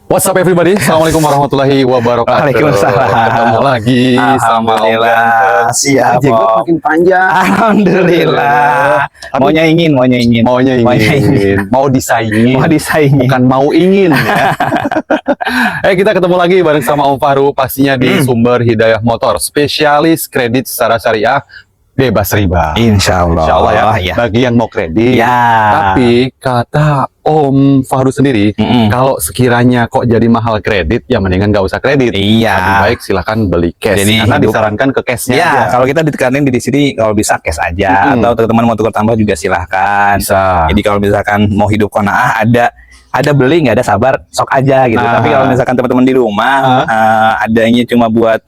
What's up everybody? Assalamualaikum warahmatullahi wabarakatuh. Waalaikumsalam. Ketemu lagi sama Om Ganteng. Siap, Jenggot Om. makin panjang. Alhamdulillah. Maunya ingin. Mau disaingi. Bukan mau ingin ya. Kita ketemu lagi bareng sama Om Fahru pastinya di Sumber Hidayah Motor, spesialis kredit secara syariah bebas riba. Insya Allah ya. Bagi yang mau kredit. Ya. Tapi kata Om Fahru sendiri, kalau sekiranya kok jadi mahal kredit, ya mendingan nggak usah kredit. Iya. Lebih baik silakan beli cash. Jadi karena disarankan ke cashnya. Ya, aja. kalau kita ditekanin di sini kalau bisa cash aja, atau teman-teman mau tukar tambah juga silahkan. Bisa. Jadi kalau misalkan mau hidup qanaah ada beli nggak ada sabar sok aja gitu. Tapi kalau misalkan teman-teman di rumah adanya cuma buat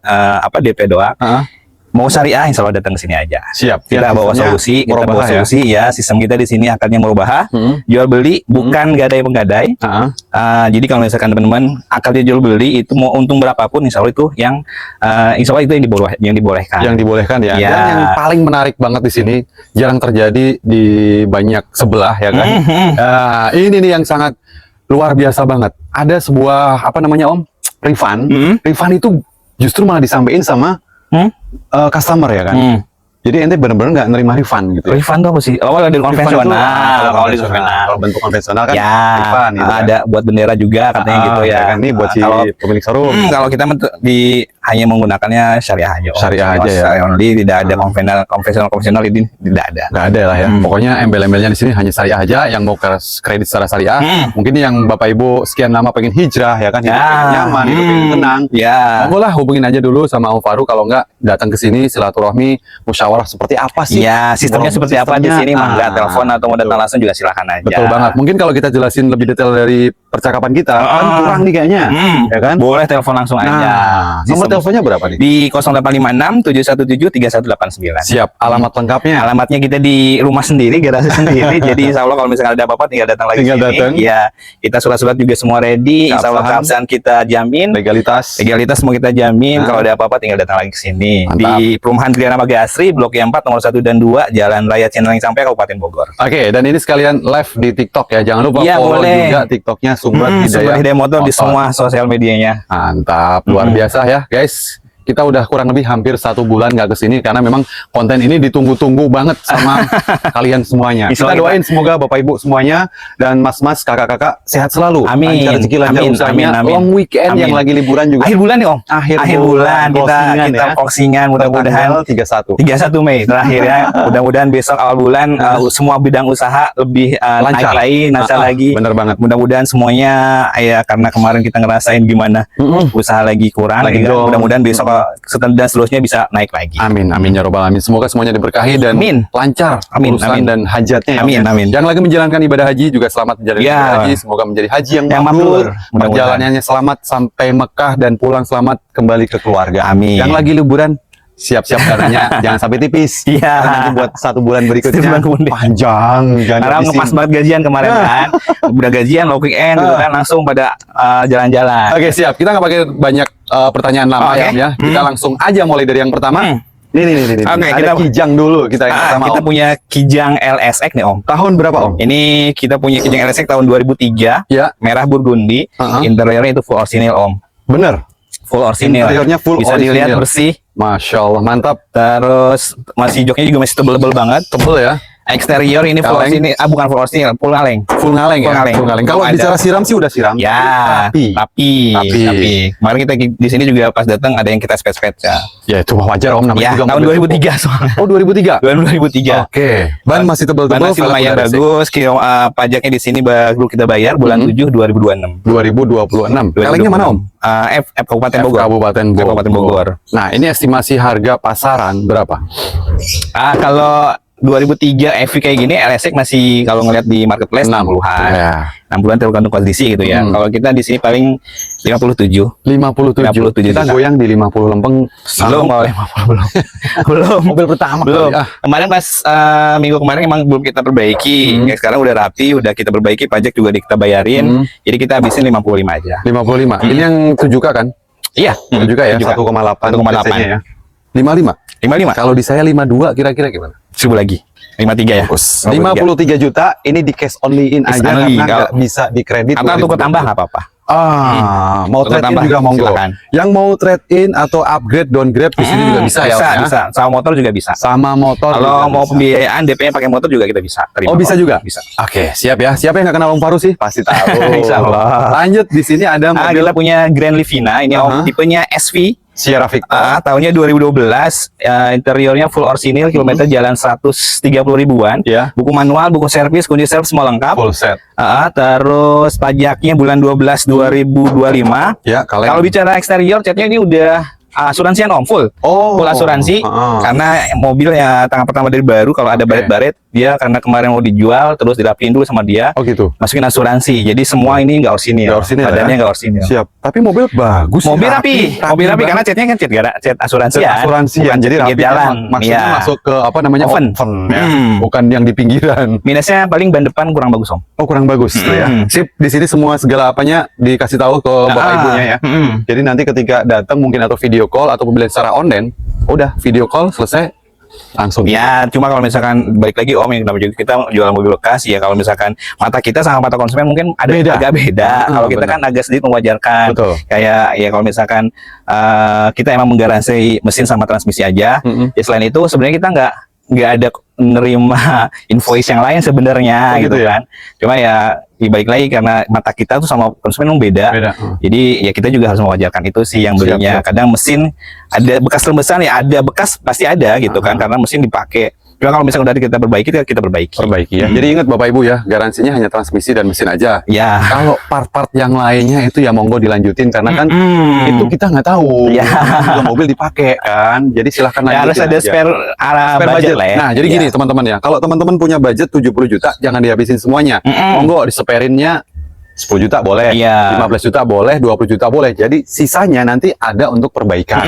DP doang. Mau syariah, insya Allah datang ke sini aja. Siap. Kita bawa solusi, ya. Sistem kita di sini akarnya merubah, jual beli, bukan gadai menggadai. Jadi kalau misalkan teman-teman akarnya jual beli itu mau untung berapapun, insya Allah itu yang insya Allah itu yang dibolehkan. Yang dibolehkan ya. Ya. Dan yang paling menarik banget di sini jarang terjadi di banyak sebelah ya kan. Ini nih yang sangat luar biasa banget. Ada sebuah Om? Refund. Refund itu justru malah disampaikan sama customer ya kan. Jadi ente benar-benar nggak nerima refund gitu. Refund tuh apa sih? Kalau di konvensional, kalau bentuk konvensional kan ya, refund gitu kan. ada buat bendera juga katanya gitu ya. Kan ini buat si pemilik showroom. Kalau kita hanya menggunakannya syariah aja. Syariah aja ya. Syariah only, tidak ada konvensional ini tidak ada. Nggak ada lah ya. Pokoknya embel-embelnya di sini hanya syariah aja. Yang mau ke kredit secara syariah, mungkin yang Bapak Ibu sekian lama pengen hijrah ya kan, hidup pengen nyaman, hidup pengen tenang. Ya. Monggo lah hubungin aja dulu sama Om Fahru, kalau nggak datang ke sini silaturahmi, musyawarah seperti apa sih? Ya, sistemnya seperti apa di sini? Mangga telepon atau mau datang langsung juga silakan aja. Betul banget. Mungkin kalau kita jelasin lebih detail dari percakapan kita kan kurang nih kayaknya. Ya kan? Boleh telepon langsung aja. Nomor teleponnya berapa nih? Di 0856 717 3179. Siap. Alamat lengkapnya? Alamatnya kita di rumah sendiri, garasi sendiri. Jadi insya Allah kalau misalkan ada apa-apa tinggal datang lagi sini. Ya, kita surat-surat juga semua ready. Insya Allah keabsahan kita jamin. Legalitas semua kita jamin. Kalau ada apa-apa tinggal datang lagi ke sini. Mantap. Di Perumahan Triana Magasri, Blok E4 nomor 1 dan 2, Jalan Raya Cinareng sampai Kabupaten Bogor. Oke, dan ini sekalian live di TikTok ya. Jangan lupa follow juga TikToknya Sumber Hidayah Motor di semua sosial medianya. Mantap, luar biasa ya guys. Kita udah kurang lebih hampir 1 bulan nggak kesini karena memang konten ini ditunggu-tunggu banget sama kalian semuanya. Kita doain semoga Bapak Ibu semuanya dan mas-mas, kakak-kakak sehat selalu. Amin. Lancar rezeki, lancar usahanya. Long weekend yang lagi liburan juga. Akhir bulan nih Om. Akhir bulan kita closingan mudah-mudahan 31 Mei terakhir ya. Mudah-mudahan besok awal bulan semua bidang usaha lebih lancar lagi. Bener banget. Mudah-mudahan semuanya ya, karena kemarin kita ngerasain gimana usaha lagi kurang. Mudah-mudahan besok dan seterusnya bisa naik lagi. Amin, amin ya robbal alamin. Semoga semuanya diberkahi dan lancar urusan dan hajatnya. Amin. Yang lagi menjalankan ibadah haji juga selamat menjalani ibadah haji. Semoga menjadi haji yang mabrur. Perjalanannya selamat sampai Mekah dan pulang selamat kembali ke keluarga. Amin. Yang lagi liburan siap-siap katanya jangan sampai tipis. Iya. Nanti buat 1 bulan berikutnya panjang. Karena ngepas banget gajian kemarin kan. Udah gajian, low weekend gitu kan, langsung pada jalan-jalan. Oke, siap. Kita nggak pakai banyak pertanyaan lama ya. Kita langsung aja mulai dari yang pertama. Nih. Oke, kita Kijang dulu kita yang pertama. Kita punya Kijang LSX nih Om. Tahun berapa Om? Ini kita punya Kijang LSX tahun 2003. Ya. Merah burgundi. Interiornya itu full orisinil Om. Bener. Full orisinil. Interiornya full bisa orisinil. Dilihat bersih. Masya Allah, mantap. Terus joknya juga masih tebel-tebel banget. Tebel ya. Eksterior ini full orisinil, bukan full orisinil, full kaleng. Full kaleng. Kalau bicara siram sih udah siram. Ya, tapi. Kemarin kita di sini juga pas datang ada yang kita spet-spet ya. Ya itu wajar Om, namanya juga tahun 2003 soalnya. Oh 2003. 2003. Oke. Ban masih tebel-tebel. Ban masih lumayan bagus. Pajaknya di sini baru kita bayar bulan 7 2026. 2026. Kalengnya mana Om? Kabupaten Bogor. Kabupaten Bogor. Nah, ini estimasi harga pasaran berapa? Kalau 2003 EV kayak gini LSX masih kalau ngeliat di marketplace 60-an. Ya. 60-an tergantung kondisi gitu ya. Kalau kita di sini paling 57. 57. Kita goyang di 50 lempeng. Belum. Mobil pertama belum. Kemarin pas minggu kemarin emang belum kita perbaiki. Ya, sekarang udah rapi, udah kita perbaiki, pajak juga kita bayarin. Jadi kita habisin 55 aja. 55. Ini yang 7K kan? Iya. 7K ya. 1,8 ya. 55. 55. Kalau di saya 52 kira-kira gimana? 1000 lagi. 53 ya. 53 juta ini di cash only in aja karena nggak bisa dikredit. Atau untuk tambah nggak apa-apa. Mau Untuk trade in tambah, juga monggo. silakan. Yang mau trade in atau upgrade, downgrade di sini juga bisa ya, Om, ya? Bisa. Sama motor juga bisa. Sama motor. Kalau juga mau bisa. pembiayaan DP-nya pakai motor juga kita bisa. Terima Oh, bisa kok. juga? Bisa. Oke, siap ya. Siapa yang nggak kenal Om Faru sih? Pasti tahu. Insya Allah. Lanjut, di sini ada mobil Kita punya Grand Livina. Ini Aha. tipenya SV. Sierra Victor. Tahunnya 2012. Interiornya full orsinil. Kilometer jalan 130 ribuan. Ya, Buku manual, buku servis, kunci servis semua lengkap. full set. Terus pajaknya bulan 12 2025. Ya, Kalau bicara eksterior, catnya ini udah asuransian Om, full. Oh, Full asuransi. Karena mobil ya tangan pertama dari baru, kalau ada Oke. baret-baret, dia karena kemarin mau dijual, terus dirapiin dulu sama dia, Oh gitu. masukin asuransi. Jadi semua ini nggak orsinil. Nggak orsinil, Badannya ya? nggak orsinil. Siap. Tapi mobil bagus. Mobil rapi, mobil rapi banget. karena catnya kan cat asuransi Set ya. asuransi Bukan yang jadi pinggir rapi jalan. maksudnya Iya. masuk ke apa namanya Oven. ya. Hmm. Bukan yang di pinggiran. Minusnya paling ban depan kurang bagus Om. Oh, kurang bagus tuh ya. Hmm. Sip, di sini semua segala apanya dikasih tahu ke bapak ibunya ya. Jadi nanti ketika datang mungkin atau video call atau pembelian secara online, udah video call selesai langsung. Ya, cuma kalau misalkan balik lagi Om, yang namanya juga kita jual mobil bekas ya, kalau misalkan mata kita sama mata konsumen mungkin ada Beda. agak beda. Kalau kita benar. kan agak sedikit mewajarkan. Betul. Kayak ya kalau misalkan kita emang menggaransi mesin sama transmisi aja. Mm-mm. Ya selain itu sebenarnya kita nggak ada nerima invoice yang lain sebenarnya Oh, gitu gitu ya? kan. Cuma ya balik lagi karena mata kita tuh sama konsumen memang beda. Beda. Jadi ya kita juga harus mewajarkan itu sih yang Siap, belinya. siap. Kadang mesin ada bekas rembesan ya, ada bekas pasti ada gitu kan, karena mesin dipakai. Cuma kalau misalnya udah kita perbaiki, kita perbaiki. Perbaiki ya. Jadi ingat Bapak Ibu ya, garansinya hanya transmisi dan mesin aja. Ya. Kalau part-part yang lainnya itu ya monggo dilanjutin karena kan itu kita nggak tahu. Ya. Juga mobil dipakai kan. Jadi silahkan Ya, harus lanjutin ada aja. spare Spare budget lah ya. Nah, jadi Ya. gini teman-teman ya. Kalau teman-teman punya budget 70 juta, jangan dihabisin semuanya. Monggo diseperinnya 10 juta boleh, Iya. 15 juta boleh, 20 juta boleh. Jadi sisanya nanti ada untuk perbaikan.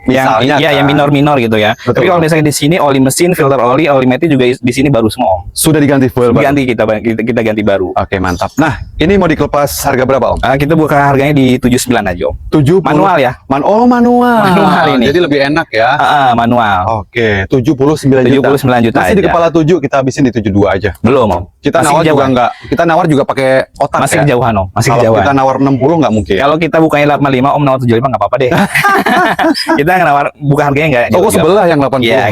Misalnya yang kan, minor-minor gitu ya. Betul. Tapi kalau misalnya di sini oli mesin, filter oli metik juga di sini baru semua Om. sudah diganti fuel baru. Ganti kita ganti baru. Oke, mantap. Nah, ini mau dikepas harga berapa, Om? Kita buka harganya di 79 aja Om. 70 Manual ya. Manual. Manual ini. Jadi lebih enak ya. Manual. Oke, 79 juta. 79 juta Masih di aja. kepala 7, kita habisin di 72 aja. Belum Om. Kita Masih nawar juga kejauhan. enggak. Kita nawar juga pakai otak Masih ya. kejauhan Om. Masih Kalau kejauhan. kita nawar 60 nggak mungkin. Kalau kita bukanya 85 Om, nawar 75 nggak apa-apa deh. Kita nawar buka harganya nggak. Toko jauh-jauh. sebelah yang 80. Iya,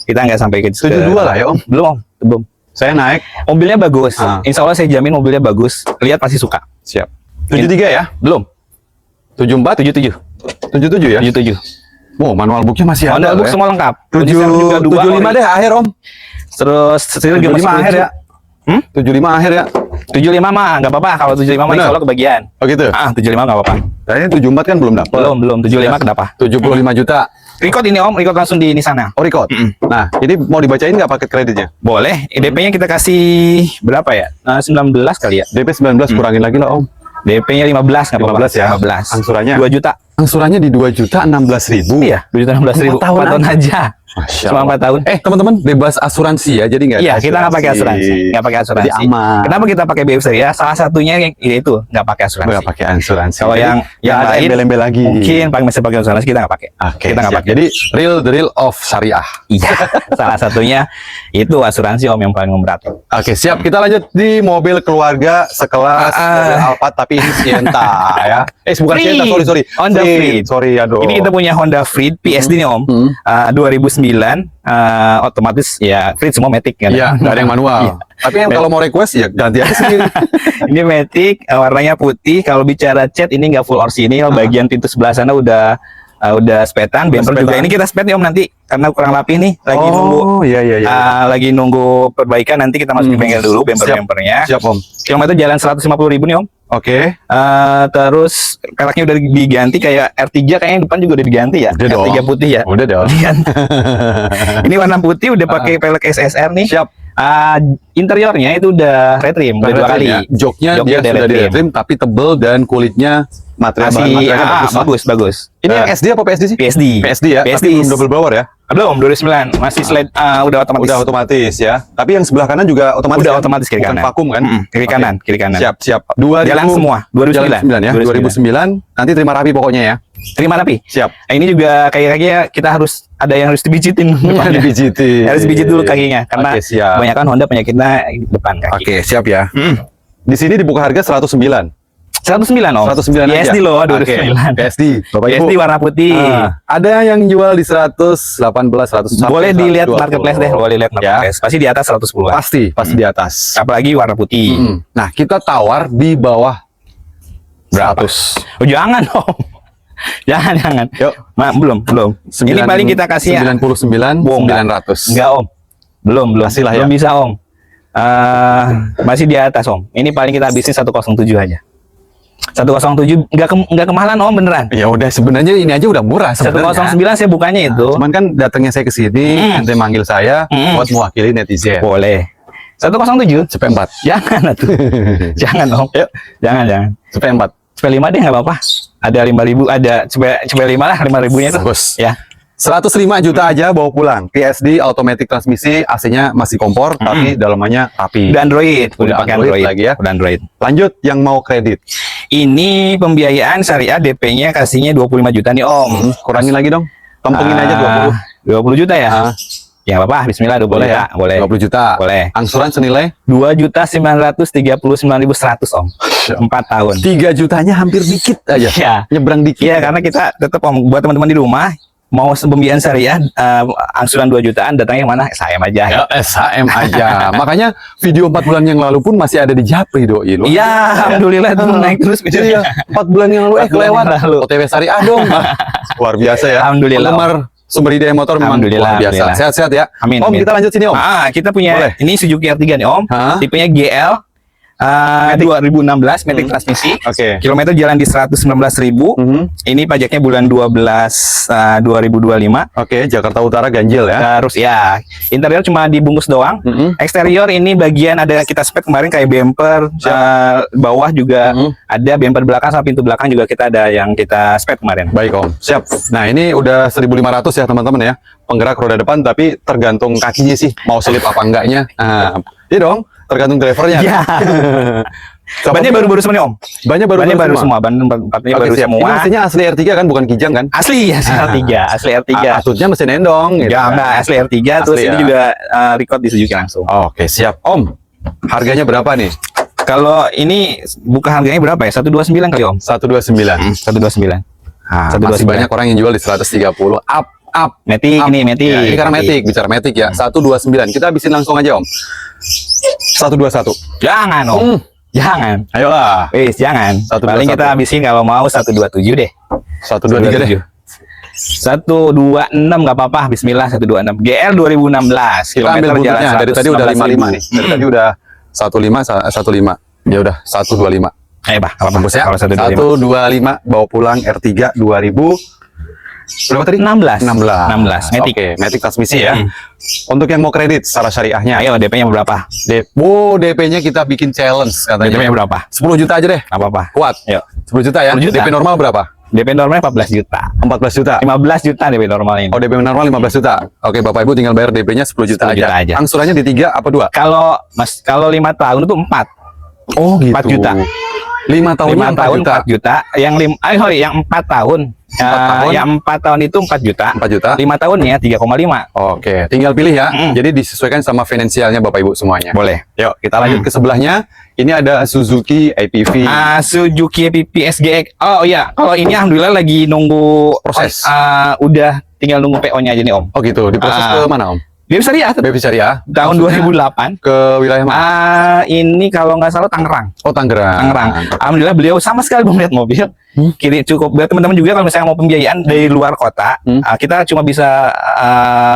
kita nggak sampai ke 72 lah ya, Om. Belum Om. Belum. Saya naik. Mobilnya bagus. Ah. Insya Allah saya jamin mobilnya bagus. Lihat pasti suka. Siap. 73 ya? Belum. 74? 77. 77 ya? 77. Oh, manual booknya masih ada. Honda book ya? semua lengkap. Kunci servis juga 2. 75 deh akhir, Om. Terus setir juga 75 masih akhir ya? 75 akhir ya? 75 mah nggak apa-apa. Kalau 75 mah Bener. insya Allah kebagian. Oh gitu? 75 nggak apa-apa. Kayaknya 74 kan belum dapat. Belum. 75 kenapa? 75 juta. Record ini Om, record langsung di sana. Oh, record. Nah, ini mau dibacain nggak paket kreditnya? Boleh. DP-nya kita kasih berapa ya? 19 kali ya. DP 19 kurangin lagi lah, Om. DP-nya 15 nggak apa-apa. 15 ya? 15. Angsurannya? 2 juta. Angsurannya di 2 juta 16 ribu. Iya, 2 juta 16 ribu. 4 tahun 4 tahun aja. Masya Cuma Allah. 4 tahun. Teman-teman bebas asuransi ya, jadi nggak ada Iya, kita nggak pakai asuransi. Nggak pakai asuransi. Jadi aman. Kenapa kita pakai BFC ya? Salah satunya yang itu nggak pakai asuransi. Nggak pakai asuransi. Kalau Jadi, yang nggak ada lain, embel-embel lagi. Mungkin masih pakai asuransi, kita nggak pakai. Oke, Kita nggak siap. pakai. Jadi the real of syariah. Iya, salah satunya itu asuransi Om yang paling memberatkan. Oke, siap. Kita lanjut di mobil keluarga sekelas mobil Alphard, tapi ini Sienta ya. Bukan Freed. Sienta, sorry. Honda Freed. Sorry, aduh. Ini kita punya Honda Freed PSD nih Om. 2009 otomatis ya Freed semua matic kan. Iya, nggak ada yang manual. Iya. Tapi yang kalau mau request ya ganti aja sendiri. Ini matic, warnanya putih. Kalau bicara cat ini nggak full orsinil, bagian pintu sebelah sana udah spetan, bumper juga spetan. ini kita spet nih Om nanti karena kurang rapi nih, lagi nunggu. Oh, iya. Lagi nunggu perbaikan, nanti kita masukin bengkel dulu Siap. bumpernya. Siap, Om. Kilometer jalan 150 ribu nih Om. Oke. Terus peleknya udah diganti, kayak R3 kayaknya depan juga udah diganti ya. Udah R3 dong. putih ya. Udah dong. Diganti. Ini warna putih udah pakai pelek SSR nih. Siap. Interiornya itu udah red trim, udah 2 kali. Ya. Joknya Joknya dia udah sudah di red trim. tapi tebel dan kulitnya materialnya bagus. bagus. Ini yang SD apa PSD sih? PSD. PSD ya, PSD. tapi belum double blower ya. Belum 2009, masih slide udah otomatis. Udah otomatis ya. Tapi yang sebelah kanan juga otomatis. Udah kan? otomatis kiri Bukan kanan. vakum kan? Kiri Oke. kanan, kiri kanan. Siap. Jalan semua, 2009. Jalan 9 ya. 2009. Nanti terima rapi pokoknya ya. Terima rapi. Siap. Nah, ini juga kayaknya kita harus ada yang harus dipijitin depannya. Dipijitin. Harus pijit dulu kakinya karena Oke, siap. kebanyakan Honda penyakitnya depan kaki. Oke, siap ya. Di sini dibuka harga 109. 109 Om. 109 aja. PSD loh, Oke, 209. PSD. Bapak Ibu. PSD warna putih. Ada yang jual di 118, 100. Boleh dilihat 120. marketplace deh, boleh lihat marketplace. Pasti di atas 110. Pasti di atas. Apalagi warna putih. Nah, kita tawar di bawah Berapa? 100. Oh, jangan Om. Jangan. Yuk. Belum. Ini paling kita kasih ya. 99, Bohong, 900. Enggak Om. Belum. Kasih lah ya. Belum bisa Om. Masih di atas Om. Ini paling kita habisin 107 aja. 107 enggak kemahalan Om, beneran. Ya udah, sebenarnya ini aja udah murah sebenarnya. 109 saya bukanya itu. Cuman kan datangnya saya ke sini, ente manggil saya buat mewakili netizen. Boleh. 107 CP 4. Jangan atuh. Jangan Om. Yuk. Jangan. CP 4. CP 5 deh nggak apa-apa. Ada 5.000, ada CP 5 lah, 5.000-nya itu. Bagus. Ya. 105 juta aja bawa pulang. PSD, automatic transmisi, AC-nya masih kompor, tapi dalamannya rapi. Udah Android, Udah pakai Android lagi ya. Udah Android. Lanjut, yang mau kredit. Ini pembiayaan syariah DP-nya kasihnya 25 juta nih Om. Kurangin lagi dong. Tempengin aja 20. 20 juta ya? Ah. Ya apa-apa, bismillah 20 Boleh juta. ya? Boleh. 20 juta. Boleh. Angsuran senilai 2.939.100 Om. 4 tahun. 3 jutanya hampir dikit aja. Iya. Nyebrang dikit. Iya, karena kita tetap Om, buat teman-teman di rumah mau pembiayaan syariah angsuran 2 jutaan datangnya yang mana? SHM aja. Ya, SHM aja. Makanya video 4 bulan yang lalu pun masih ada di Japri doi. Iya, alhamdulillah itu naik terus videonya. 4 bulan yang lalu 4 bulan kelewat. yang lalu. OTW Syariah dong. Luar biasa ya. Alhamdulillah. Penggemar sumber hidayah motor memang Alhamdulillah, luar biasa. alhamdullah. Sehat-sehat ya. Amin, Om, amin. kita lanjut sini Om. Kita punya Boleh. ini Suzuki R3 nih Om. Hah? Tipenya GL 2016 matic transmisi. Oke. Kilometer jalan di 119.000. Ini pajaknya bulan 12 2025. Oke, Jakarta Utara ganjil ya. Terus ya, interior cuma dibungkus doang. Eksterior ini bagian ada kita spek kemarin kayak bumper, bawah juga ada bumper belakang sama pintu belakang juga kita ada yang kita spek kemarin. Baik Om, siap. Nah ini udah 1.500 ya teman-teman ya. Penggerak roda depan tapi tergantung kakinya sih mau selip apa enggaknya. Nah, iya dong, tergantung drivernya. Iya. Bannya baru-baru semua nih Om. Bannya baru semua. Ban empatnya Oke, baru siap. semua. Ini mesinnya asli R3 kan, bukan Kijang kan? Asli R3, asli R3. Atutnya mesin endong. Gitu Ya kan. enggak, asli R3 terus Asli ini ya. juga record di Suzuki langsung. Oke, siap. Om, harganya berapa nih? Kalau ini buka harganya berapa ya? 129 kali Om. 129. 129. Nah, 129. masih banyak orang yang jual di 130. Up. Matic ini, Matic. Ya, ini karena Matic, bicara Matic ya. 129. Kita habisin langsung aja Om. 121. Jangan Om. Jangan. Ayolah. Wis, jangan. 121. Paling kita habisin kalau mau 127 deh. 123 deh. 126 nggak apa-apa. Bismillah 126. GL 2016. Kita ambil Kilometer jalan buntutnya. Dari tadi udah 55 nih. 116.000. Dari tadi udah 15. Ya udah 125. Ayo Pak, apa Bos ya. kalau 125. 125 bawa pulang R3 2000 berapa tadi? 16. 16. Matic. Oke, Matic transmisi ya. Untuk yang mau kredit secara syariahnya. Ayo DP-nya berapa? DP-nya kita bikin challenge katanya. DP-nya berapa? 10 juta aja deh. Nggak apa-apa. Kuat. Yuk. 10 juta ya. 10 juta. DP normal berapa? DP normalnya 14 juta. 14 juta. 15 juta DP normal ini. Oh, DP normal 15 juta. Oke, Bapak Ibu tinggal bayar DP-nya 10 juta 10 juta aja. Angsurannya di 3 apa 2? Kalau 5 tahun itu 4. Oh, gitu. 4 juta. 5 tahunnya 5 tahun 4 juta. 4 juta. Yang 4 tahun. 4 tahun. Yang 4 tahun itu 4 juta. 4 juta. 5 tahunnya 3,5. Oke, tinggal pilih ya. Jadi disesuaikan sama finansialnya Bapak Ibu semuanya. Boleh. Yuk, kita lanjut ke sebelahnya. Ini ada Suzuki APV. Suzuki APV SGX. Oh iya, kalau ini alhamdulillah lagi nunggu Proses. Udah tinggal nunggu PO-nya aja nih Om. Oh gitu, diproses ke mana Om? Dia bisa lihat BP Syariah. tahun Maksudnya 2008. ke wilayah mana? Ini kalau nggak salah Tangerang. Oh, Tangerang. Alhamdulillah beliau sama sekali belum lihat mobil. Kiri cukup. Buat teman-teman juga kalau misalnya mau pembiayaan dari luar kota, kita cuma bisa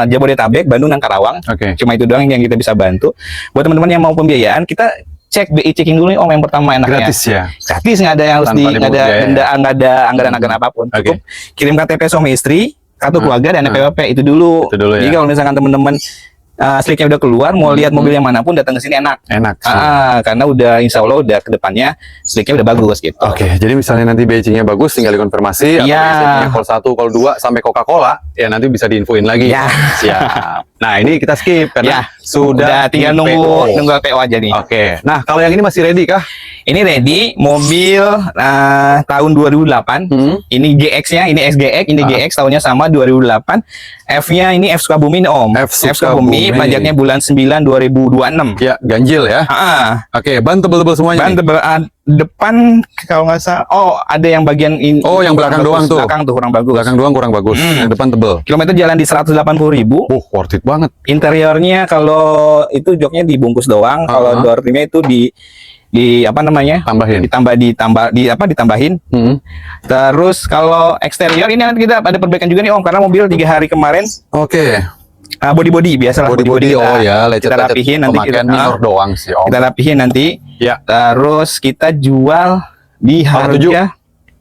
Jabodetabek, Bandung dan Karawang. Oke. Cuma itu doang yang kita bisa bantu. Buat teman-teman yang mau pembiayaan, kita cek BI checking dulu nih Om, yang pertama enaknya. Gratis ya. Gratis, nggak ada yang harus Tanpa nggak ada dipungut biaya. denda, nggak ada anggaran-anggaran apapun. Oke. Cukup kirim KTP suami istri, kartu keluarga dan NPWP itu dulu. Itu dulu ya. Jadi kalau misalkan teman-teman sliknya udah keluar, mau lihat mobil yang manapun datang ke sini enak. Enak sih. Karena udah insya Allah udah ke depannya sliknya udah bagus gitu. Oke, jadi misalnya nanti BC-nya bagus, tinggal dikonfirmasi. Atau Iya. BC-nya call 1, call 2, sampai Coca-Cola, ya nanti bisa diinfoin lagi. Iya. Siap. Nah, ini kita skip, karena Ya, sudah tinggal di PO. nunggu PO aja nih. Oke, nah kalau yang ini masih ready kah? Ini ready, mobil tahun 2008. Ini GX-nya, ini SGX, ini GX tahunnya sama 2008. F-nya ini F Sukabumi nih Om. F Sukabumi. Pajaknya bulan 9 2026. Ya, ganjil ya. Oke, ban tebel-tebel semuanya. Ban nih? tebel, depan kalau nggak salah, ada yang bagian ini. Oh, yang belakang doang tuh. Belakang tuh kurang bagus. Belakang doang kurang bagus. Yang depan tebel. Kilometer jalan di 180.000. Worth it banget. Interiornya kalau itu joknya dibungkus doang. Kalau door trimnya itu di apa namanya? Ditambahin. Terus kalau eksterior ini nanti kita ada perbaikan juga nih Om, karena mobil 3 hari kemarin. Oke. Body biasalah. Body kita lecet-lecet rapihin nanti. Pemakaian minor doang sih Om. Kita rapihin nanti. Ya. Terus kita jual di harga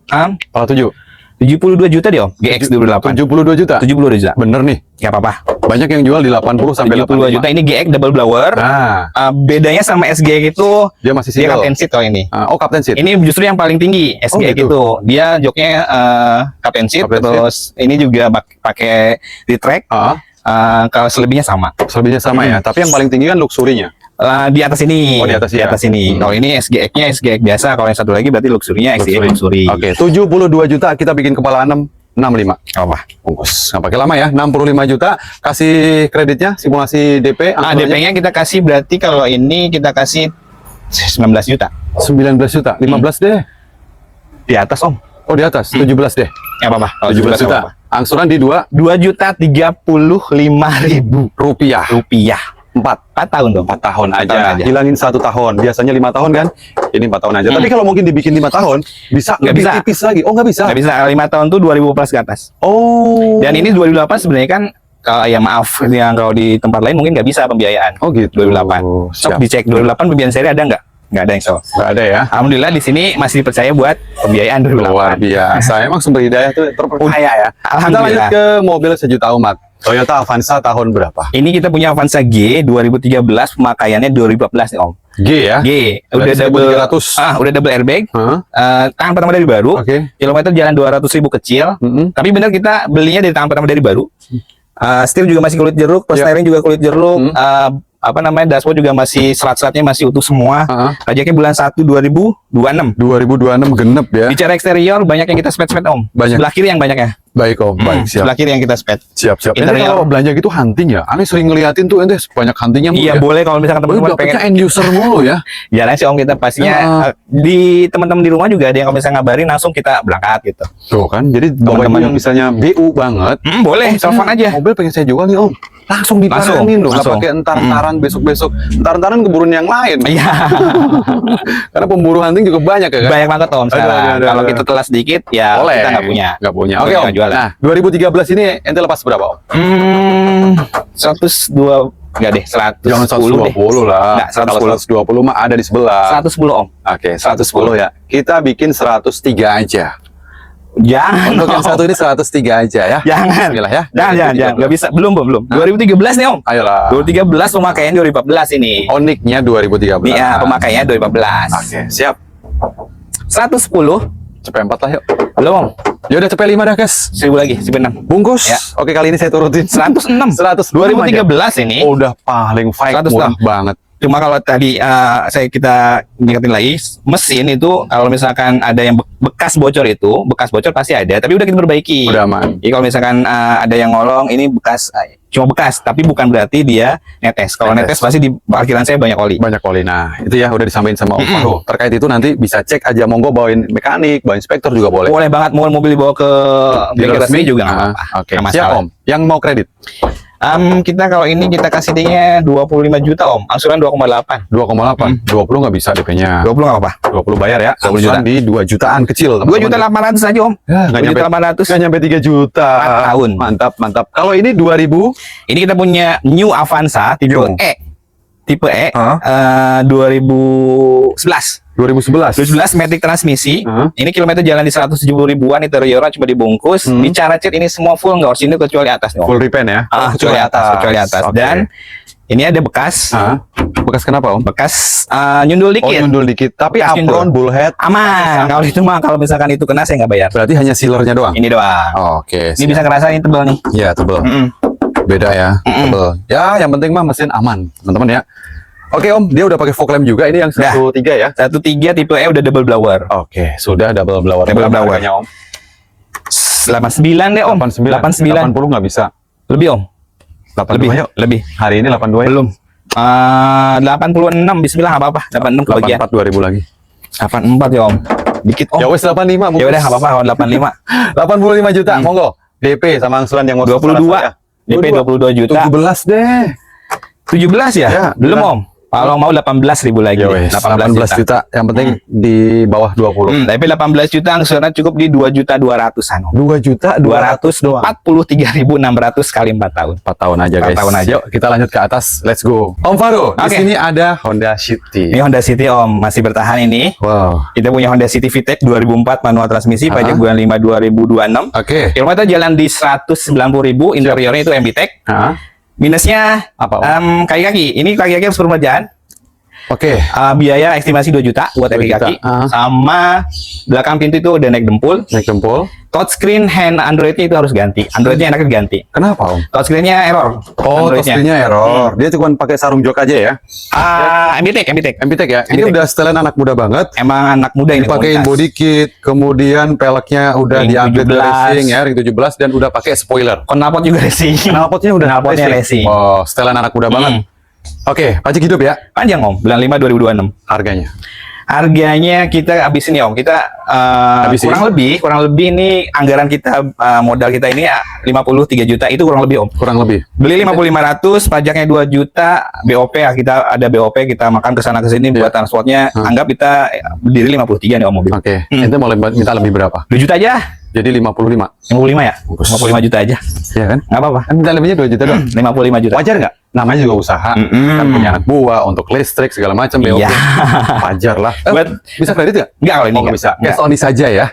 47. 72 juta deh Om. GX 28. 72 juta. 72 juta. Bener nih. Nggak apa-apa. Banyak yang jual di 80 sampai 72 juta. Ini GX double blower. Nah, Bedanya sama SGX itu dia masih dia single. captain seat kalau ini. Captain seat. Ini justru yang paling tinggi SGX gitu. itu. Dia joknya captain seat, terus ini juga pakai retract. Kalau selebihnya sama. Selebihnya sama ya. Tapi yang paling tinggi kan luxurinya. Di atas ini. Oh, di atas ya? Ini. Kalau ini SGX-nya SGX biasa. Kalau yang satu lagi berarti luxurinya SGX luxury. Oke, 72 juta kita bikin kepala 65. Apa? Bungkus. Nggak pakai lama ya. 65 juta. Kasih kreditnya, simulasi DP. DP-nya kita kasih berarti kalau ini kita kasih 19 juta. 19 juta. 15 deh. Di atas Om. Oh, di atas. 17 deh. Ya apa-apa. Kalau 17 juta. Angsuran di 2.035.000 rupiah. 4 tahun dong. 4 tahun aja. tahun aja. Hilangin 1 tahun. Biasanya 5 tahun kan? Ini 4 tahun aja. Tapi kalau mungkin dibikin 5 tahun, bisa Nggak lebih bisa. tipis lagi. Oh, nggak bisa. Nggak bisa. 5 tahun tuh 2.000 plus ke atas. Oh. Dan ini 2008 sebenarnya kan ya maaf, yang kalau di tempat lain mungkin nggak bisa pembiayaan. Oh gitu. 2008. Siap. Sok dicek 2008 pembiayaan seri ada nggak? Nggak ada yang so. Nggak ada ya. Alhamdulillah di sini masih dipercaya buat pembiayaan 2008. Luar biasa. Emang sumber hidayah tuh terpercaya ya. Kita Alhamdulillah. lanjut ke mobil sejuta umat. Toyota Avanza tahun berapa? Ini kita punya Avanza G 2013, pemakaiannya 2014 nih Om. G ya? G, udah Berarti double 1300. udah double airbag. Hah? Tangan pertama dari baru. Oke. Kilometer jalan 200.000 kecil. Tapi benar kita belinya dari tangan pertama dari baru. Setir juga masih kulit jeruk, power steering juga kulit jeruk. Dashboard juga masih selat-selatnya masih utuh semua. Pajaknya bulan 1 2026. 2026 genep ya. Bicara eksterior banyak yang kita spet-spet Om. Banyak. Sebelah kiri yang banyak ya. Baik Om, baik siap. Sebelah kiri yang kita spet. Siap. Ini Interior. kalau belanja gitu hunting ya. Aneh sering ngeliatin tuh ente banyak huntingnya mulu Iya ya. boleh kalau misalkan teman-teman Dapetnya pengen end user mulu ya. jalan sih Om, kita pastinya di teman-teman di rumah juga ada yang kalau misalnya ngabarin langsung kita berangkat gitu. Tuh kan, jadi bapak ibu yang misalnya BU banget. Boleh, telepon aja. Mobil pengen saya jual nih Om. Langsung diparanin loh, nggak langsung. pakai entar-entaran besok-besok. Entar-entaran keburun yang lain. Iya. Karena pemburu hunting juga banyak ya kan? Banyak banget Om sekarang. Aduh. Kalau kita telah sedikit ya Boleh. kita nggak punya. Nggak punya. Kita Oke Om. nggak jualan. Nah, 2013 ini ente lepas berapa Om? 102 enggak deh, 110 Jangan 120 deh. lah. Enggak, 110. Kalau 120 mah ada di sebelah. 110 Om. Oke, 110 ya. Kita bikin 103 aja. Jangan. Untuk yang Om. satu ini 103 aja ya. Jangan. Bismillah ya. Jangan. Nggak bisa. Belum. 2013 nih Om. Ayolah. 2013 pemakaian 2014 ini. Oniknya 2013. Iya, pemakaiannya 2014. Oke, siap. 110. Cepet 4 lah yuk. Belum Om. Ya udah cepet 5 dah, guys. 1000 lagi, 1006. Bungkus. Ya. Oke, kali ini saya turutin 106. 2013 2013 ini. Oh, udah paling fight 106. murah banget. Cuma kalau tadi kita ingetin lagi, mesin itu kalau misalkan ada yang bekas bocor pasti ada, tapi udah kita perbaiki. Udah aman. Jadi kalau misalkan ada yang ngolong, ini bekas, cuma bekas, tapi bukan berarti dia netes. Kalau netes pasti di parkiran saya banyak oli. Banyak oli. Nah, itu ya udah disampaikan sama Om Faru. Terkait itu nanti bisa cek aja, monggo bawain mekanik, bawain inspektor juga boleh. Boleh banget, mau mobil dibawa ke bengkel resmi juga nggak apa-apa. Oke, Nggak siap masalah. Om. Yang mau kredit Kita kalau ini kita kasih dia 25 juta Om, angsuran 2,8. 2,8. 20 nggak bisa DP-nya. 20 nggak apa-apa. 20 bayar ya. 20 Angsuran di 2 jutaan kecil. 2.800.000 aja Om. Ya, 2.800.000. nggak nyampe 3 juta. 4 tahun. Mantap. Kalau ini 2000 Ini kita punya New Avanza tipe New. E. Tipe E 2011. 2011. 2011 matic transmisi. Ini kilometer jalan di 170 ribuan, interiornya cuma dibungkus. Bicara cat ini semua full nggak orisinil kecuali atas nih Om. Full repaint ya. Kecuali atas. Oke. Dan ini ada bekas. Bekas kenapa Om? Bekas nyundul Oh, dikit. nyundul dikit. Tapi Bekas nyundul. apron, bullhead. Aman. Kalau itu mah kalau misalkan itu kena saya nggak bayar. Berarti hanya sealernya doang. Ini doang. Oke. Ini bisa ngerasain tebal nih. Ya, tebel. Beda ya. Tebel. Ya, yang penting mah mesin aman, teman-teman ya. Oke Om, dia udah pakai fog lamp juga. Ini yang 1.3 ya. 1.3 tipe E udah double blower. Oke, sudah double blower. Double Berapa blower. harganya, Om? 89 deh Om. 89. 80 nggak bisa. Lebih Om. 82 yuk. Lebih. Hari ini 82 ya. Belum. 86 bismillah nggak apa-apa. 86 kebagian. 84 2000 lagi. 84 ya Om. Dikit Om. Ya wes 85 Ya udah enggak apa-apa, 85. 85 juta, monggo. DP sama angsuran yang mau 22. DP 22 juta. 17 deh. 17 ya? Ya, Belum udah. Om. Kalau mau 18.000 lagi. Ya wes, 18 juta. Yang penting di bawah 20. Tapi 18 juta angsuran cukup di 2.200-an. 2 juta 200 doang. 43.600 kali 4 tahun. 4 tahun aja 4 guys. tahun aja. Yuk kita lanjut ke atas. Let's go. Om Faru, di Oke. sini ada Honda City. Ini Honda City Om, masih bertahan ini. Wow. Kita punya Honda City VTEC 2004 manual transmisi, pajak bulan 5 2026. Oke. Kilometer jalan di 190.000, interiornya itu MBTEC. Hah? Minusnya Apa, Om? kaki-kaki. Ini kaki-kaki harus peremajaan. Oke. Biaya estimasi 2 juta buat 2 juta. kaki-kaki. Sama belakang pintu itu udah naik dempul. Naik jempol. Touchscreen hand Android-nya itu harus ganti. Android-nya enaknya diganti. Kenapa Om? Touchscreen-nya error. Oh, Android-nya. touchscreen-nya error. Dia cuma pakai sarung jok aja ya. MBTEC. MBTEC ya. Ini MBTEC. udah setelan anak muda banget. Emang anak muda ini Dipakein komunitas. body kit, kemudian peleknya udah Ring di-upgrade 17. racing ya, ring 17 dan udah pakai spoiler. Knalpot juga racing. Knalpotnya udah Knalpotnya racing. Oh, setelan anak muda banget. Oke, pajak hidup ya Panjang Om, bulan 5 2026. harganya. Harganya kita habisin ya Om. Kita Habisin? kurang lebih ini anggaran kita, modal kita ini 53 juta itu kurang lebih Om. Kurang lebih. Beli 5.500, pajaknya 2 juta, BOP ya, kita ada BOP, kita makan ke sana ke sini buat transportnya. Anggap kita berdiri 53 nih Om mobil. Oke, itu mau minta lebih berapa? 2 juta aja. Jadi 55. 55 ya? 55 juta aja. Iya kan? Nggak apa-apa. Kan minta lebihnya 2 juta dong. 55 juta. Wajar nggak? Namanya juga usaha. Kan punya anak buah untuk listrik segala macam BOP. Iya. Wajar lah. Buat- Bisa kredit nggak? Nggak kalau ini Oh, nggak nggak. bisa. Nggak. Cash only saja ya.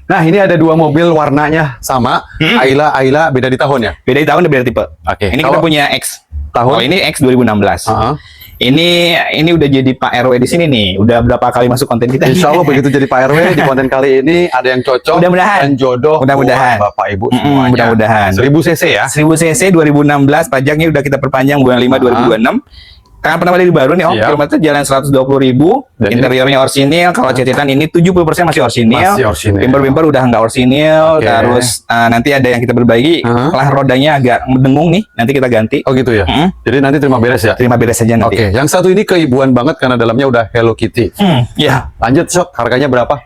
Nah, ini ada 2 mobil warnanya sama. Ayla beda di tahun ya. Beda di tahun, beda tipe. Oke. Ini kita Kalau- punya X. Tahun? Oh, ini X 2016. Heeh. Ini udah jadi Pak RW di sini nih. Udah berapa kali masuk konten kita? Insya Allah begitu jadi Pak RW di konten kali ini ada yang cocok Mudah-mudahan. dan jodoh Mudah-mudahan. buat Bapak Ibu semuanya. Mudah-mudahan. 1000 cc ya. 1000 cc 2016, pajaknya udah kita perpanjang bulan 5 2026. Karena pernah beli baru nih Om, Siap. kilometer jalan 120.000, Dan ini- interiornya orsinil, kalau cecetan ini 70% masih orsinil. Masih orsinil. Bumper udah nggak orsinil, Oke. terus nanti ada yang kita berbaiki, lah rodanya agak mendengung nih, nanti kita ganti. Oh gitu ya. Hmm. Jadi nanti terima beres ya. Terima beres aja nanti. Oke, yang satu ini keibuan banget karena dalamnya udah Hello Kitty. Ya, Lanjut Sok, harganya berapa?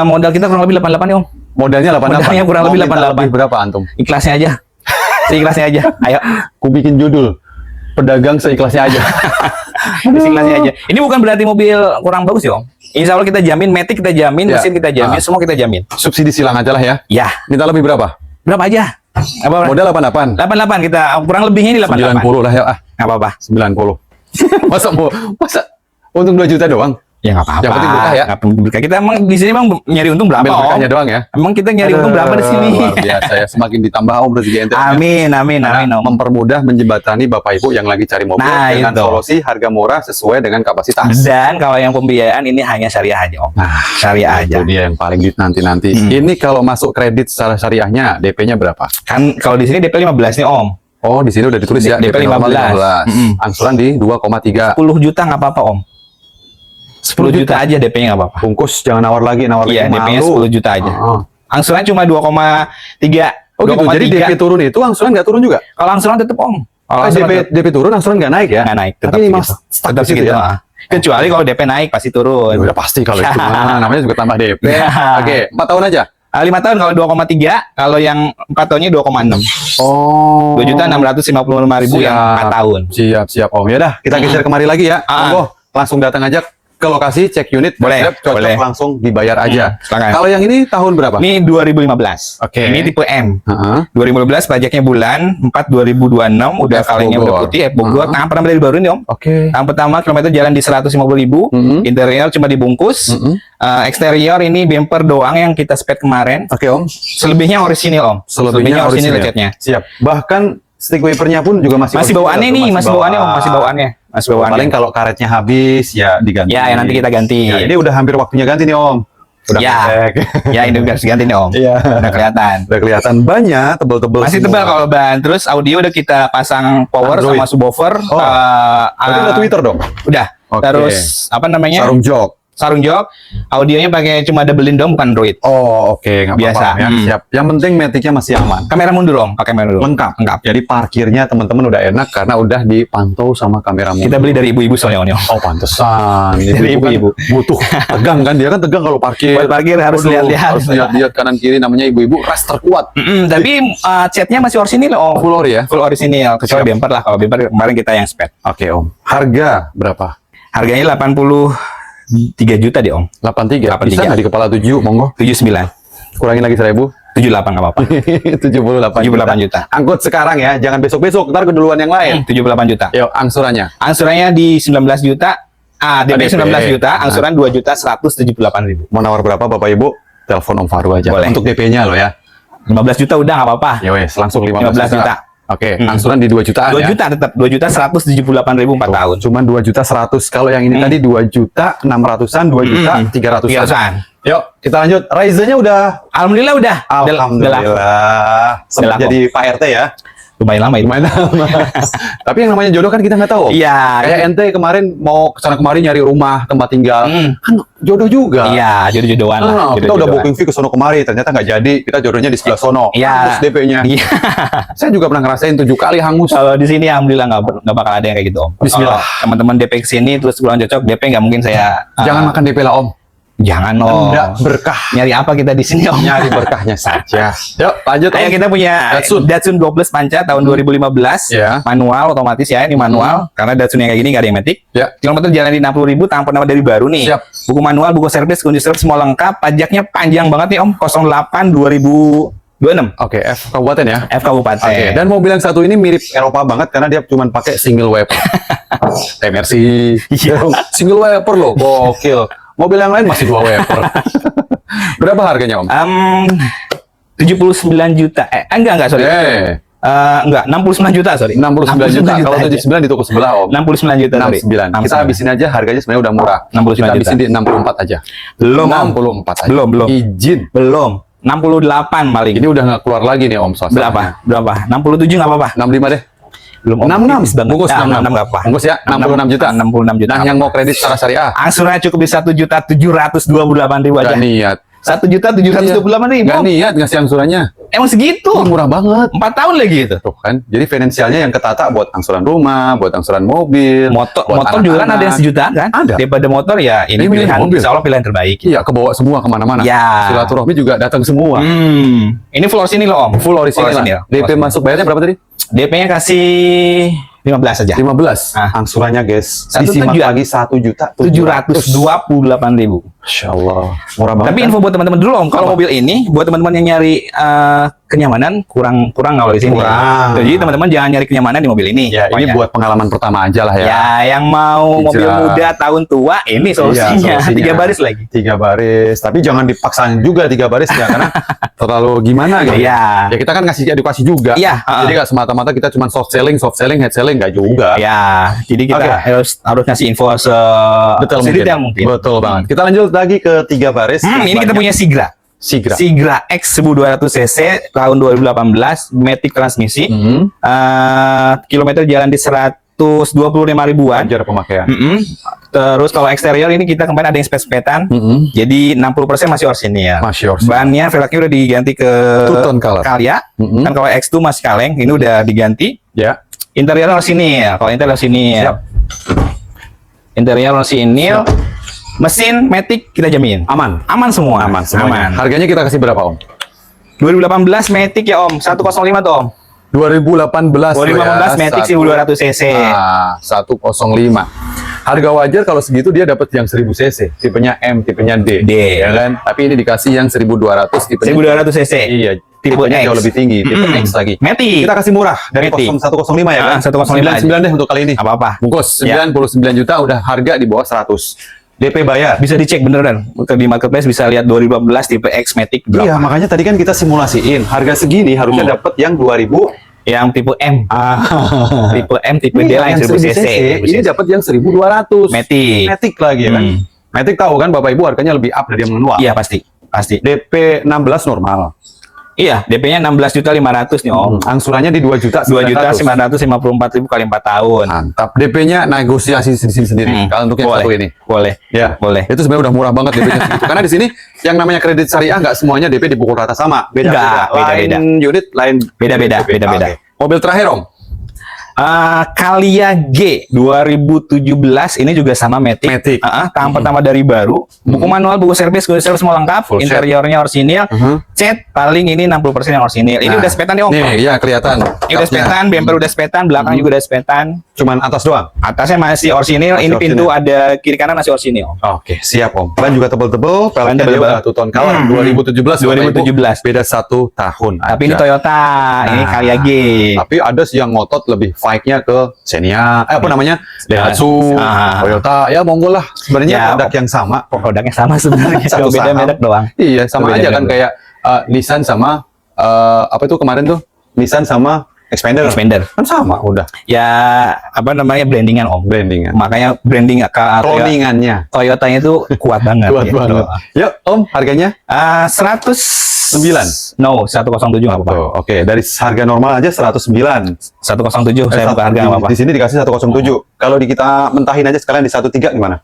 modal kita kurang lebih 88 nih Om. Modalnya 88. Modalnya kurang lebih Mau minta 88. lebih berapa antum? Ikhlasnya aja. Seikhlasnya aja. Ayo. Ku bikin judul. Pedagang seikhlasnya aja. Seikhlasnya aja. Ini bukan berarti mobil kurang bagus ya Om. Insya Allah kita jamin, Matic kita jamin, Ya. mesin kita jamin, semua kita jamin. Subsidi silang aja lah ya. Ya, Minta lebih berapa? berapa aja? Apa? Modal 88. 88 kita kurang lebihnya ini 88. 90 lah ya. Nggak apa-apa. 90. masa untung 2 juta doang? Ya nggak apa-apa. Yang penting berkah ya. Nggak penting berkah. Kita emang di sini emang nyari untung berapa Ambil Om? berkahnya doang ya. Emang kita nyari untung berapa di sini? Luar biasa ya. Semakin ditambah Om rezeki ente. Amin, amin, Karena amin Om. mempermudah menjembatani Bapak Ibu yang lagi cari mobil Nah, dengan itu. solusi harga murah sesuai dengan kapasitas. Dan kalau yang pembiayaan ini hanya syariah aja Om. Nah, Syariah aja. itu dia yang paling nanti-nanti. Ini kalau masuk kredit secara syariahnya DP-nya berapa? Kan kalau di sini DP 15 nih Om. Oh, di sini udah ditulis ya DP normal 15. 15. Angsuran di 2,3. 10 juta nggak apa-apa Om. 10 juta aja DP-nya nggak apa-apa. Bungkus jangan nawar lagi Iya, DP-nya malu. 10 juta aja. Oh. Angsuran cuma 2,3. Oh gitu, jadi DP turun itu angsuran nggak turun juga? Kalau angsuran tetap Om. Kalau DP turun angsuran nggak naik ya? nggak naik, Tapi ini segitu. mas stuck Tetap di situ segitu. ya? Ah. Kecuali kalau DP naik pasti turun. Ya udah pasti kalau itu mah, namanya juga tambah DP. Ya. Oke, 4 tahun aja. 5 tahun kalau 2,3, kalau yang 4 tahunnya 2,6. Oh. 2.655.000 yang 4 tahun. Siap Om. Ya dah, kita geser kemari lagi ya. Ah. Monggo, langsung datang aja ke lokasi, cek unit, Boleh, cocok boleh. langsung dibayar aja. silakan. Kalau yang ini tahun berapa? Ini 2015. Oke. Ini tipe M. Heeh. 2015 pajaknya bulan 4 2026 udah F kalengnya udah Bogor. putih Bogor. Nah, pernah beli baru nih Om. Oke. Yang pertama kilometer jalan di 150.000, interior cuma dibungkus. Eksterior ini bumper doang yang kita spek kemarin. Oke Om. Selebihnya orisinil Om. Selebihnya orisinil catnya. Siap. Bahkan stick wipernya pun juga masih Masih bawaannya original tuh, nih, masih bawaannya Om, masih bawaannya. Masih bawaannya. Paling kalau karetnya habis ya diganti. Ya, nanti kita ganti. Ya, ini udah hampir waktunya ganti nih Om. Udah Ya. ngecek. Ya, ini udah ganti nih Om. Iya. Udah kelihatan. Udah kelihatan banyak tebel-tebel. Masih semua. tebal kalau ban. Terus audio udah kita pasang power Android. sama subwoofer. Oh. Berarti udah Twitter dong. Udah. Oke. Terus apa namanya? Sarung jok. sarung jok. Audionya pakai cuma double in dong, bukan Android. Oh, oke, nggak Biasa. apa-apa ya. Siap. Yang penting metiknya masih aman. Kamera mundur om, pakai kamera mundur. Lengkap. Lengkap. Jadi parkirnya teman-teman udah enak karena udah dipantau sama kamera mundur. Kita beli dari ibu-ibu soalnya om. Oh, pantesan. Dari ibu-ibu. Kan butuh tegang kan, dia kan tegang kalau parkir. Buat parkir harus Waduh, lihat-lihat. harus lihat kanan kiri, namanya ibu-ibu ras terkuat. Tapi catnya masih orisinil om. Full ori ya. Full orisinil. Kecuali bumper lah. Kalau bumper kemarin kita yang spare. Oke, Om. Harga berapa? Harganya 83 juta deh om. 83. 83. Bisa nggak di kepala 7, monggo? 79. Kurangin lagi 1.000. 78 nggak apa-apa. 78 juta. Angkut sekarang ya, jangan besok-besok, ntar keduluan yang lain. 78 juta. Yuk, angsurannya. Angsurannya di 19 juta. DP 19 juta, angsuran 2 juta 178 ribu. Mau nawar berapa Bapak Ibu? Telepon Om Faru aja. Boleh. Untuk DP-nya loh ya. 15 juta udah nggak apa-apa. Ya wes, langsung 15 juta. Oke, Hmm. angsuran di 2 jutaan 2 ya. juta tetap 2 juta 178 ribu 4 tahun. Cuman 2 juta 100. Kalau yang ini tadi 2 juta 600-an, 2 juta 300-an. 300-an. Yuk, kita lanjut. Ryzen-nya udah. Alhamdulillah udah. Alhamdulillah. Sempat Udah jadi Pak RT ya. Lumayan lama itu. Lumayan lama. Tapi yang namanya jodoh kan kita nggak tahu. Iya. Kayak ente kemarin mau kesana kemari nyari rumah, tempat tinggal. Kan jodoh juga. Iya, jodoh-jodohan lah. Nah, kita udah Jodoh-jodohan. booking fee ke sono kemari, ternyata nggak jadi. Kita jodohnya di sebelah sono. Iya. Terus DP-nya. Iya. Saya juga pernah ngerasain 7 kali hangus. Kalau di sini alhamdulillah nggak bakal ada yang kayak gitu om. Bismillah. Kalau teman-teman DP ke sini terus kurang cocok, DP nggak mungkin saya. Jangan makan DP lah Om. Jangan om. Enggak berkah. Nyari apa kita di sini om? Nyari berkahnya saja. Yuk, lanjut Om. Kayak kita punya Datsun 12 Panca tahun 2015, Ya. manual otomatis ya, ini manual karena Datsun yang kayak gini nggak ada yang matic. Ya. Kilometer jalan di 60.000 tanpa nama dari baru nih. Siap. Buku manual, buku servis, kunci servis semua lengkap. Pajaknya panjang banget nih om, 08 2026. Oke, F kabupaten ya. F Kabupaten. Oke, dan mobil yang satu ini mirip Eropa banget karena dia cuma pakai single wiper. TMRC. Iya. Single wiper loh, gokil. Mobil yang lain masih 2 wiper. Berapa harganya Om? 79 juta. Enggak sorry. Enggak, 69 juta sorry. 69 juta. Kalau aja. 79 di toko sebelah Om. 69 juta sorry. 69. Kita habisin aja, harganya sebenarnya udah murah. 69 Kita juta. habisin di 64 aja. Belum om. 64 aja. Belum. Izin. Belum. 68 paling. Ini udah nggak keluar lagi nih Om swastanya. Berapa? 67 nggak apa-apa. 65 deh. Belum om. 66. Banget. Bungkus Ya, 66. 66 nggak apa. Bungkus ya, 66 juta. 66 juta. Nah, yang mau kredit secara syariah, Angsurannya cukup di 1.728.000 aja. nggak niat. 1.728.000. Nggak niat ngasih angsurannya. Emang segitu? Ini murah banget. 4 tahun lagi itu. Tuh kan. Jadi finansialnya yang ketata buat angsuran rumah, buat angsuran mobil, Motor buat juga kan anak-anak. ada yang sejutaan kan? Ada. Daripada motor ya ini Ini pilihan mobil. insya Allah pilihan terbaik. Iya, kebawa semua kemana-mana. Ya. Silaturahmi juga datang semua. Ini full orisinil loh om. Full orisinil. DP masuk bayarnya berapa tadi? DP-nya kasih 15 aja. 15. Ah. Angsurannya guys. 1 Disimak juta. lagi 1 juta 728.000. Masya Allah. Murah banget. Tapi kan? info buat teman-teman dulu om, kalau mobil ini buat teman-teman yang nyari kenyamanan kurang kalau di sini. Kurang. Jadi teman-teman jangan nyari kenyamanan di mobil ini. Ya, ini pokoknya. buat pengalaman pertama aja lah ya. Ya, yang mau Hijrah. mobil muda tahun tua ini solusinya. 3 baris lagi. 3 baris. Tapi jangan dipaksain juga 3 baris ya karena terlalu gimana gitu. Iya. Ya kita kan ngasih edukasi juga. Iya, Jadi nggak semata-mata kita cuma soft selling, head selling nggak juga. Ya, jadi kita Oke. harus ngasih info sedetail mungkin. Betul banget. Kita lanjut lagi ke 3 baris. Ini kita punya Sigra. Sigra X 1200 cc tahun 2018, matic transmisi. Kilometer jalan di 125 ribuan. Wajar pemakaian. Terus kalau eksterior ini kita kemarin ada yang spet-spetan. Jadi 60% masih orisinil. Masih orisinil. Bannya velgnya udah diganti ke Two-tone color. Kalia. Kan kalau X2 masih kaleng, ini udah diganti. Ya. Interior orisinil. Kalau interior orisinil. Siap. Interior orisinil. Mesin matic kita jamin. Aman. Aman semua. Aman semuanya. Aman. Harganya kita kasih berapa Om? 2018 matic ya Om, 105 tuh Om. 2018 2018 matic 1200 cc. 105. Harga wajar kalau segitu dia dapat yang 1000 cc, tipenya M, tipenya D. D. Ya kan? Tapi ini dikasih yang 1200 tipenya. 1200 cc. Iya, Tipe tipenya X. jauh lebih tinggi, tipe X lagi. Matic. Kita kasih murah dari Matic. 105 ya kan? 105 99 deh untuk kali ini. Apa-apa. Bungkus Ya. 99 juta udah harga di bawah 100. DP bayar. Bisa dicek beneran. Di marketplace bisa lihat 2018 tipe X matic berapa. Iya, makanya tadi kan kita simulasiin. Harga segini harusnya dapat yang 2000. Yang tipe M. Tipe M, tipe D lah yang 1000 cc. Ini dapat yang 1200. Matic. Matic lagi ya kan. Matic tahu kan Bapak Ibu harganya lebih up dari yang manual. Iya pasti. DP 16 normal. Iya, DP-nya 16.500.000 nih Om. Angsurannya di 2.954.000 kali 4 tahun. Mantap. DP-nya negosiasi di sini sendiri. Kalau untuk yang Boleh. satu ini. Boleh. Ya, Boleh. Itu sebenarnya udah murah banget DP-nya segitu. Karena di sini yang namanya kredit syariah nggak semuanya DP dipukul rata sama. Beda-beda. Nggak, beda-beda. Lain unit, lain Beda-beda, DP. beda-beda. Oke. Mobil terakhir Om. Kalia G 2017 ini juga sama Matic. Tahun pertama dari baru. Buku manual, buku servis semua lengkap. Full set. Interiornya orisinil. Cat paling ini 60% yang orisinil. Ini udah spetan nih Om. Nih, iya kelihatan. Ini udah spetan, bumper udah spetan, belakang juga udah spetan. Cuman atas doang. Atasnya masih orisinil. Masih Ini pintu orisinil. ada kiri kanan masih orisinil. Oke, siap Om. Ban juga tebel-tebel, peleknya dia tebel-tebel. udah two tone color 2017. Bapak Ibu. 2017. Beda 1 tahun Tapi ini aja. Toyota, ini Kalia G. Tapi ada sih yang ngotot lebih fight-nya ke Xenia, apa namanya? Daihatsu, Toyota. Ya monggo lah. Sebenarnya Ya, produk yang sama. Produknya sama sebenarnya, Satu cuma beda saham. merek doang. Iya, sama Beda aja merek kan doang. kayak Nissan sama apa itu kemarin tuh? Nissan sama Xpander. Xpander. Kan sama udah. Ya apa namanya brandingan Om. Brandingan. Makanya branding Cloningannya. Toyotanya itu kuat banget. Kuat gitu. banget. Yuk, Om, harganya? 109. No, 107 nggak apa-apa. Tuh, oke, dari harga normal aja 109. 107 saya buka harga nggak apa-apa. Di sini dikasih 107. Kalau di kita mentahin aja sekalian di 13 gimana?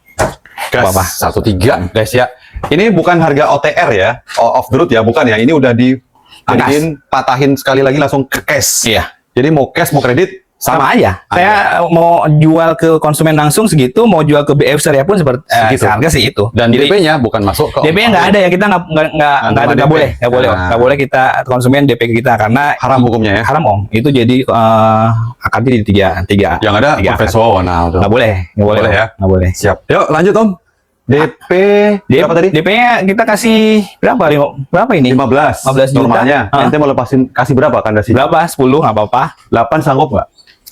Gas. Apa-apa. 13 guys ya. Ini bukan harga OTR ya, off the road ya, bukan ya. Ini udah dijadiin patahin sekali lagi langsung ke cash. Iya. Jadi mau cash mau kredit Sama aja. Saya mau jual ke konsumen langsung segitu, mau jual ke BF Syariah pun seperti Segitu. harga sih itu. Dan DP-nya bukan masuk ke DP nggak ada ya, kita nggak DP. boleh, Nah. nggak boleh kita konsumen DP kita karena haram hukumnya ya. haram Om. Itu jadi akadnya di tiga. Yang ada tiga akad. profesional tuh. Nggak boleh Boleh ya. nggak boleh. Siap. Yuk lanjut Om. DP berapa tadi? DP-nya kita kasih berapa? Berapa ini? 15. 15 juta. Normalnya. Ah. Ente mau lepasin kasih berapa kandasi? Berapa? 10 nggak apa-apa. 8 sanggup nggak?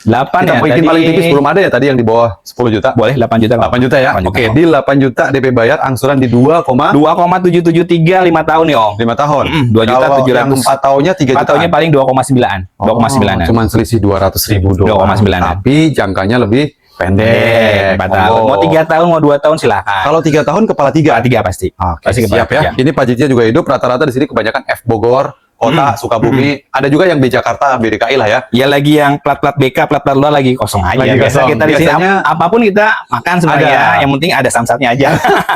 8 Kita ya. bikin Tadi paling tipis belum ada ya tadi yang di bawah 10 juta. boleh 8 juta. 8 juta ya. 8 juta. Oke, di 8 juta DP bayar angsuran di 2,773 5 tahun nih Om. 5 tahun. 2.700.000. Kalau yang 4 tahunnya 3 juta. 4 tahunnya paling 2,9. 2,9. Cuman selisih 200.000 doang. 2,9. Tapi jangkanya lebih pendek. 4 tahun. Monggo. Mau 3 tahun, mau 2 tahun silakan. Kalau 3 tahun kepala 3. 3 pasti. Oke, Pasti siap ya. Ini pajaknya juga hidup. Rata-rata di sini kebanyakan F Bogor, Kota, Sukabumi. Ada juga yang B Jakarta, B DKI lah ya. Ya lagi yang plat-plat BK, plat-plat luar lagi kosong aja. Lagi Biasa kosong. kita di sini Biasanya apapun kita makan sebenarnya. ada. Yang penting ada samsatnya aja.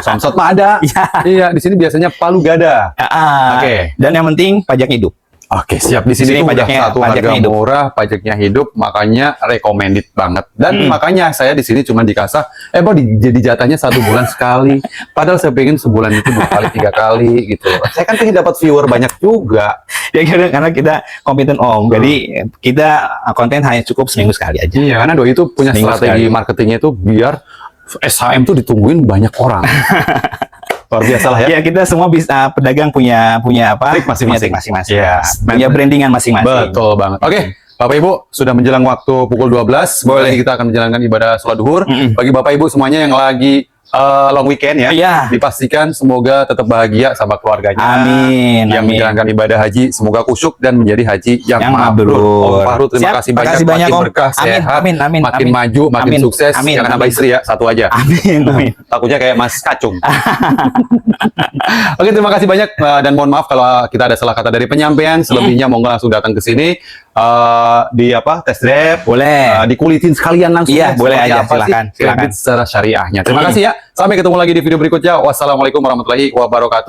Samsat mah ada. Iya. Iya, di sini biasanya palu gada. Oke. Dan yang penting pajaknya hidup. Oke, siap. Di Di sini sini tuh udah pajaknya- satu pajaknya harga hidup. murah, pajaknya hidup, makanya recommended banget. Dan makanya saya di sini cuma dikasih, mau jadi jatahnya 1 bulan sekali. Padahal saya pengen sebulan itu 2 kali, 3 kali gitu. Saya kan pengen dapat viewer banyak juga. Ya karena kita kompeten Om. Jadi kita konten hanya cukup seminggu sekali aja. Iya, karena Doi itu punya Seminggu strategi sekali. marketingnya itu biar SHM tuh ditungguin banyak orang. Luar biasa lah ya. Ya kita semua bisa pedagang punya apa? Trik masing-masing. Punya trik masing-masing. Iya. Punya brandingan masing-masing. Betul banget. Oke, Bapak Ibu sudah menjelang waktu pukul 12. Boleh. Kita akan menjalankan ibadah sholat duhur. Bagi Bapak Ibu semuanya yang lagi long weekend ya, Iya. dipastikan semoga tetap bahagia sama keluarganya. Amin, Yang amin. menjalankan ibadah haji semoga kusyuk dan menjadi haji yang Yang mabrur. mabrur. Om Fahru terima Siap, kasih terima banyak. kasih banyak, makin Om. berkah, Amin, sehat, amin, amin, makin amin. maju, makin Amin, sukses. amin, Jangan nambah amin. istri ya, satu aja. Amin, amin. Takutnya kayak Mas Kacung. Oke, terima kasih banyak dan mohon maaf kalau kita ada salah kata dari penyampaian. Selebihnya monggo langsung datang ke sini di apa? Test drive. Boleh. Dikulitin sekalian langsung. Iya, ya, boleh seperti aja, apa sih silakan, silakan. kredit secara syariahnya. Terima kasih ya. Sampai ketemu lagi di video berikutnya. Wassalamualaikum warahmatullahi wabarakatuh.